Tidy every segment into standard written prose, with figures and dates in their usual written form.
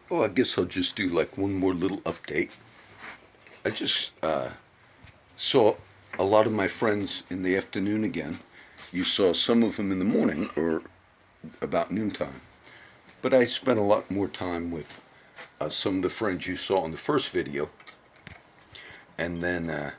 Oh, I guess I'll just do like one more little update. I just saw a lot of my friends in the afternoon again. You saw some of them in the morning or about noontime. But I spent a lot more time with some of the friends you saw in the first video. And then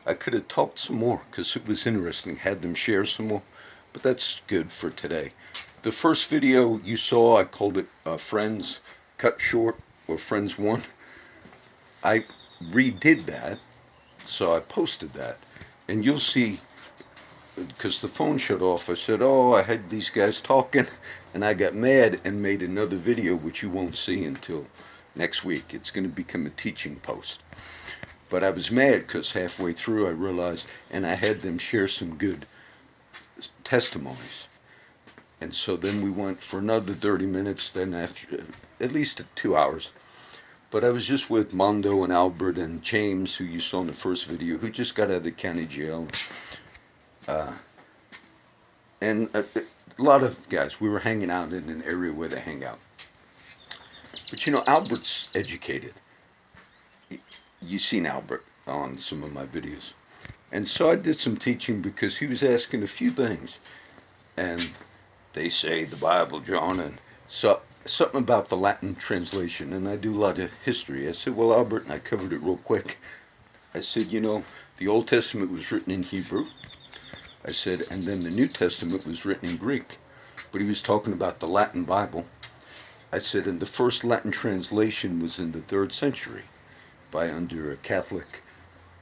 I could have talked some more because it was interesting, had them share some more. But that's good for today. The first video you saw, I called it Friends Cut Short or Friends 1. I redid that, so I posted that. And you'll see, because the phone shut off, I said, oh, I had these guys talking, and I got mad and made another video, which you won't see until next week. It's going to become a teaching post. But I was mad because halfway through I realized, and I had them share some good testimonies. And so then we went for another 30 minutes, then after at least 2 hours. But I was just with Mondo and Albert and James, who you saw in the first video, who just got out of the county jail. And a lot of guys, we were hanging out in an area where they hang out. But you know, Albert's educated. You've seen Albert on some of my videos. And so I did some teaching because he was asking a few things. And they say the Bible, John, and so something about the Latin translation, and I do a lot of history. I said, well, Albert, and I covered it real quick. I said, you know, the Old Testament was written in Hebrew. I said, and then the New Testament was written in Greek. But he was talking about the Latin Bible. I said, and the first Latin translation was in the 3rd century by under a Catholic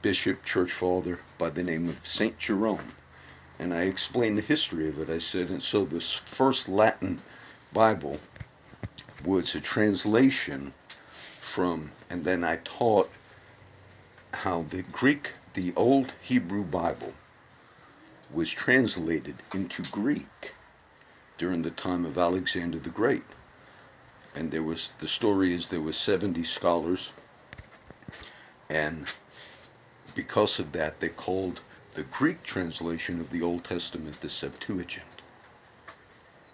bishop, church father by the name of Saint Jerome. And I explained the history of it. I said, and so this first Latin Bible was a translation from, and then I taught how the old Hebrew Bible was translated into Greek during the time of Alexander the Great. And the story is there were 70 scholars, and because of that they called the Greek translation of the Old Testament the Septuagint.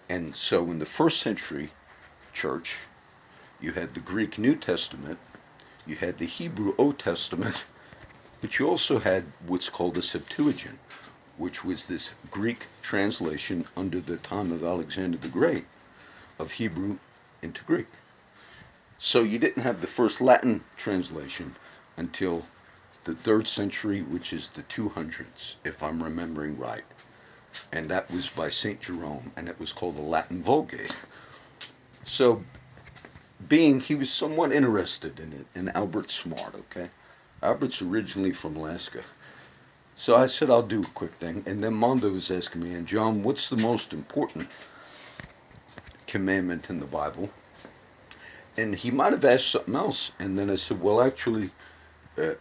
And so in the 1st century church, you had the Greek New Testament, you had the Hebrew Old Testament, but you also had what's called the Septuagint, which was this Greek translation under the time of Alexander the Great of Hebrew into Greek. So you didn't have the first Latin translation until the 3rd century, which is the 200s, if I'm remembering right. And that was by St. Jerome, and it was called the Latin Vulgate. So, he was somewhat interested in it, and Albert's smart, okay? Albert's originally from Alaska. So I said, I'll do a quick thing. And then Mondo was asking me, and John, what's the most important commandment in the Bible? And he might have asked something else. And then I said, well, actually,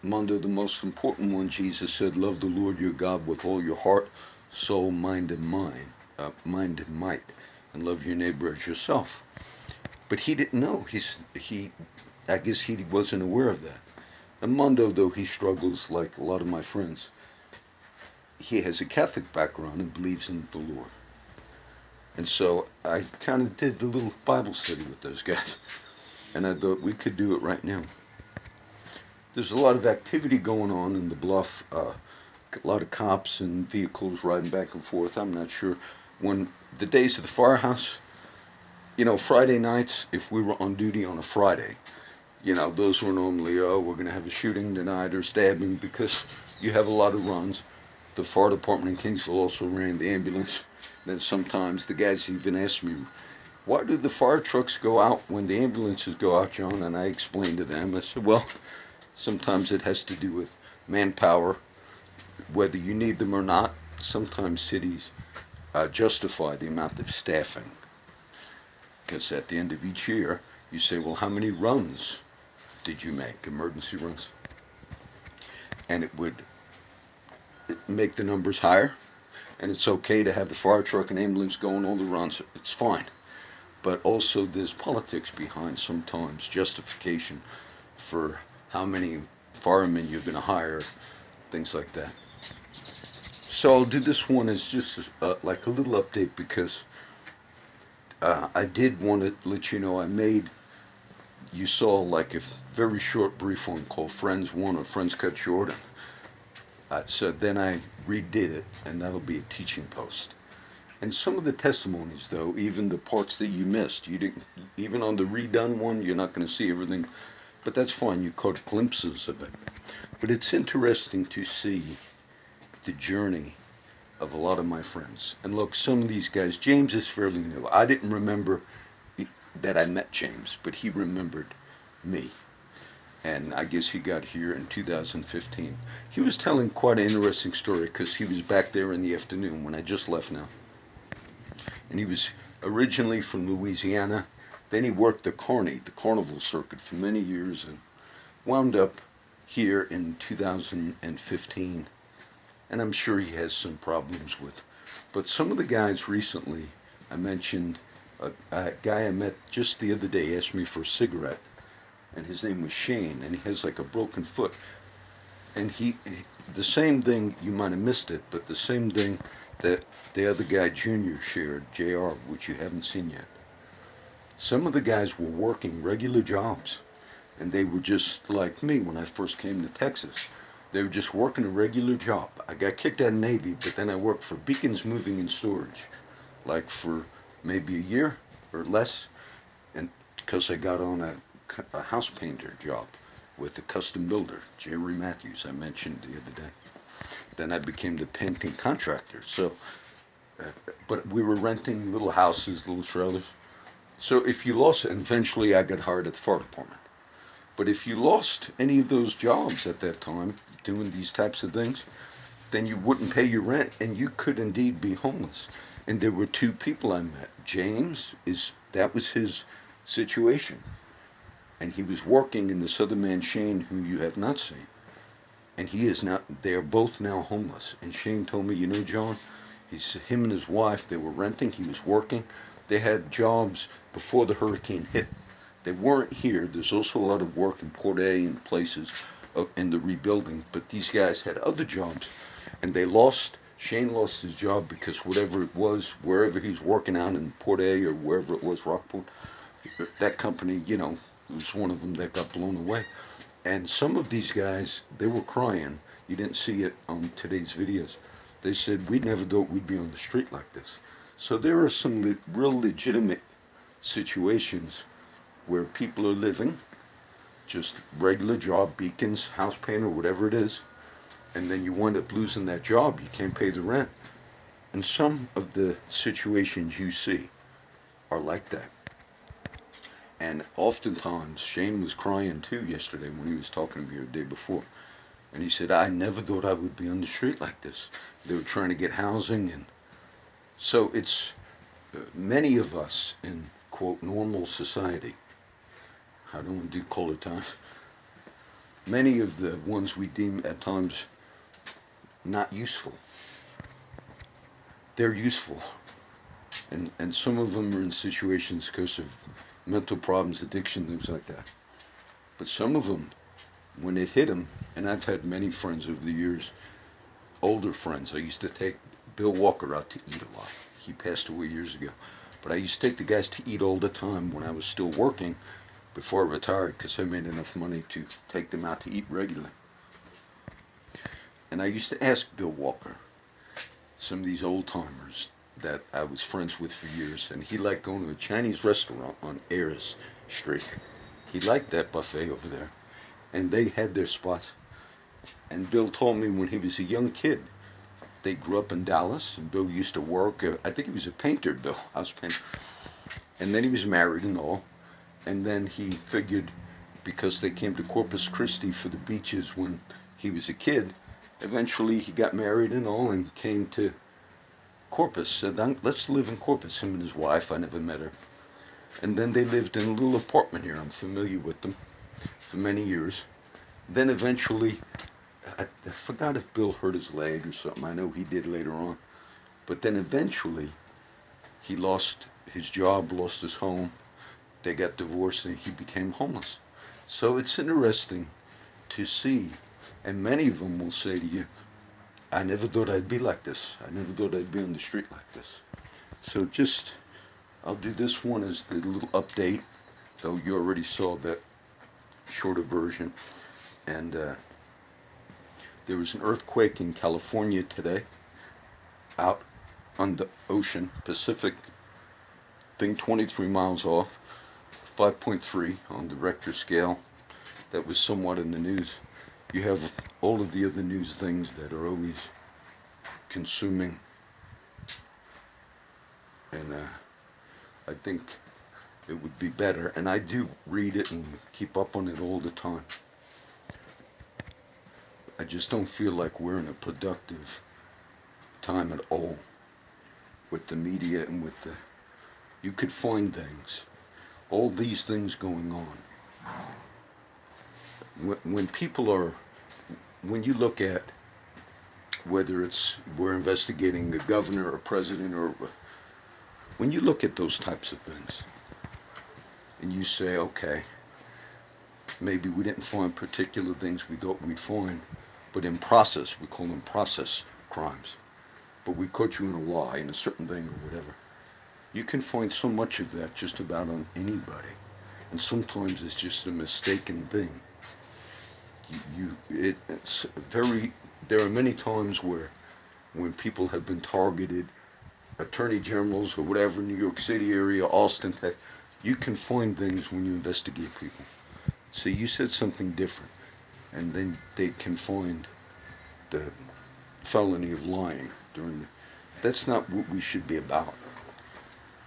Mondo, the most important one, Jesus said, love the Lord your God with all your heart, soul, mind, and might, and love your neighbor as yourself. But he didn't know. I guess he wasn't aware of that. And Mondo, though he struggles like a lot of my friends, he has a Catholic background and believes in the Lord. And so I kind of did the little Bible study with those guys. And I thought we could do it right now. There's a lot of activity going on in the bluff. A lot of cops and vehicles riding back and forth. I'm not sure. When the days of the firehouse, you know, Friday nights, if we were on duty on a Friday, you know, those were normally, oh, we're going to have a shooting tonight or stabbing, because you have a lot of runs. The fire department in Kingsville also ran the ambulance. Then sometimes the guys even asked me, why do the fire trucks go out when the ambulances go out, John? And I explained to them, I said, well, sometimes it has to do with manpower, whether you need them or not. Sometimes cities justify the amount of staffing, because at the end of each year, you say, well, how many runs did you make, emergency runs? And it would make the numbers higher, and it's okay to have the fire truck and ambulance going all the runs. It's fine. But also there's politics behind sometimes, justification for how many firemen you're going to hire, things like that. So I'll do this one as just like a little update, because I did want to let you know I made you saw like a very short brief one called Friends 1 or Friends Cut Short. So then I redid it, and that'll be a teaching post. And some of the testimonies, though, even the parts that you missed, you didn't, even on the redone one, you're not going to see everything, but that's fine. You caught glimpses of it. But it's interesting to see the journey of a lot of my friends. And look, some of these guys, James is fairly new. I didn't remember that I met James, but he remembered me. And I guess he got here in 2015. He was telling quite an interesting story because he was back there in the afternoon when I just left now. And he was originally from Louisiana. Then he worked the carnival circuit for many years and wound up here in 2015. And I'm sure he has some problems with. But some of the guys recently, I mentioned a guy I met just the other day asked me for a cigarette. And his name was Shane, and he has like a broken foot. And the same thing, you might have missed it, but the same thing that the other guy, Junior, shared, JR, which you haven't seen yet. Some of the guys were working regular jobs, and they were just like me when I first came to Texas. They were just working a regular job. I got kicked out of Navy, but then I worked for Beacons Moving and Storage, like for maybe a year or less, and because I got on a house painter job with the custom builder, Jerry Matthews, I mentioned the other day. Then I became the painting contractor. So, but we were renting little houses, little trailers. So if you lost it, and eventually I got hired at the fire department. But if you lost any of those jobs at that time, doing these types of things, then you wouldn't pay your rent, and you could indeed be homeless. And there were two people I met. James, that was his situation. And he was working in this other man, Shane, who you have not seen. And they are both now homeless. And Shane told me, John, him and his wife, they were renting, he was working. They had jobs before the hurricane hit. They weren't here. There's also a lot of work in Port A and places in the rebuilding. But these guys had other jobs. And Shane lost his job because whatever it was, wherever he's working out in Port A or wherever it was, Rockport, that company, was one of them that got blown away. And some of these guys, they were crying. You didn't see it on today's videos. They said, we never thought we'd be on the street like this. So there are some real legitimate situations where people are living, just regular job, Beacons, house painter, whatever it is, and then you wind up losing that job. You can't pay the rent. And some of the situations you see are like that. And oftentimes, Shane was crying too yesterday when he was talking to me the day before. And he said, I never thought I would be on the street like this. They were trying to get housing. And so it's many of us in, quote, normal society. I don't want to do color time. Many of the ones we deem at times not useful. They're useful. And some of them are in situations because of mental problems, addiction, things like that. But some of them, when it hit them, and I've had many friends over the years, older friends. I used to take Bill Walker out to eat a lot. He passed away years ago. But I used to take the guys to eat all the time when I was still working before I retired because I made enough money to take them out to eat regularly. And I used to ask Bill Walker, some of these old timers that I was friends with for years, and he liked going to a Chinese restaurant on Ayers Street. He liked that buffet over there, and they had their spots. And Bill told me when he was a young kid, they grew up in Dallas, and Bill used to work, I think he was a painter, Bill, house painter. And then he was married and all, and then he figured because they came to Corpus Christi for the beaches when he was a kid, eventually he got married and all and came to Corpus, said, let's live in Corpus, him and his wife. I never met her. And then they lived in a little apartment here. I'm familiar with them for many years. Then eventually, I forgot if Bill hurt his leg or something. I know he did later on. But then eventually, he lost his job, lost his home. They got divorced and he became homeless. So it's interesting to see, and many of them will say to you, I never thought I'd be like this. I never thought I'd be on the street like this. So I'll do this one as the little update So you already saw that shorter version. And there was an earthquake in California today, out on the ocean, Pacific, thing 23 miles off, 5.3 on the Richter scale. That was somewhat in the news. You have all of the other news things that are always consuming. And I think it would be better, and I do read it and keep up on it all the time. I just don't feel like we're in a productive time at all with the media and with the... You could find things, all these things going on. When people are... When you look at whether it's we're investigating a governor or president, or when you look at those types of things and you say, okay, maybe we didn't find particular things we thought we'd find, but in process, we call them process crimes. But we caught you in a lie, in a certain thing or whatever. You can find so much of that just about on anybody. And sometimes it's just a mistaken thing. It's very, there are many times where when people have been targeted, attorney generals or whatever, New York City area, Austin, Texas, you can find things when you investigate people. So you said something different, and then they can find the felony of lying during the... That's not what we should be about.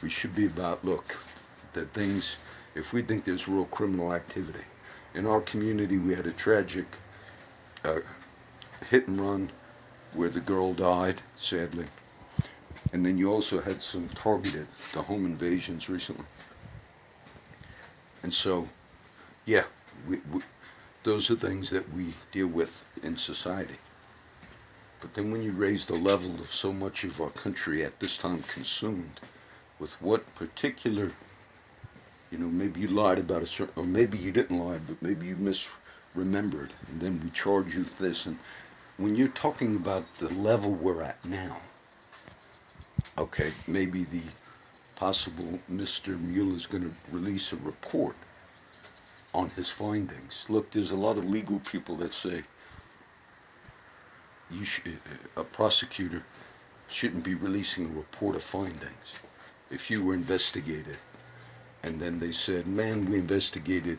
We should be about, look, that things, if we think there's real criminal activity. In our community, we had a tragic hit and run where the girl died, sadly. And then you also had some targeted, the home invasions recently. And so, yeah, those are things that we deal with in society. But then when you raise the level of so much of our country at this time consumed with what particular, you know, maybe you lied about a certain, or maybe you didn't lie, but maybe you misremembered, and then we charge you with this. And when you're talking about the level we're at now, okay, maybe the possible Mr. Mueller is going to release a report on his findings. Look, there's a lot of legal people that say a prosecutor shouldn't be releasing a report of findings. If you were investigated, and then they said, man, we investigated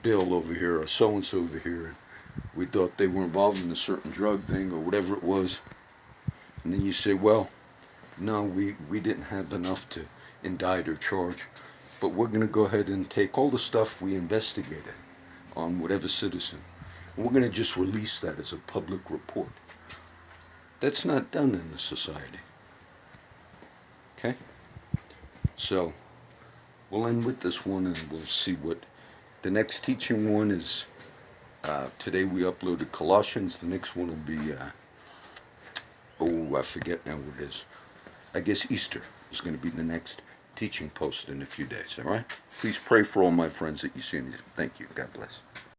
Bill over here, or so-and-so over here, we thought they were involved in a certain drug thing, or whatever it was, and then you say, well, no, we didn't have enough to indict or charge, but we're going to go ahead and take all the stuff we investigated on whatever citizen, and we're going to just release that as a public report. That's not done in this society. Okay? So, we'll end with this one, and we'll see what the next teaching one is. Today we uploaded Colossians. The next one will be, I forget now what it is. I guess Easter is going to be the next teaching post in a few days, all right? Please pray for all my friends that you see. Thank you. God bless.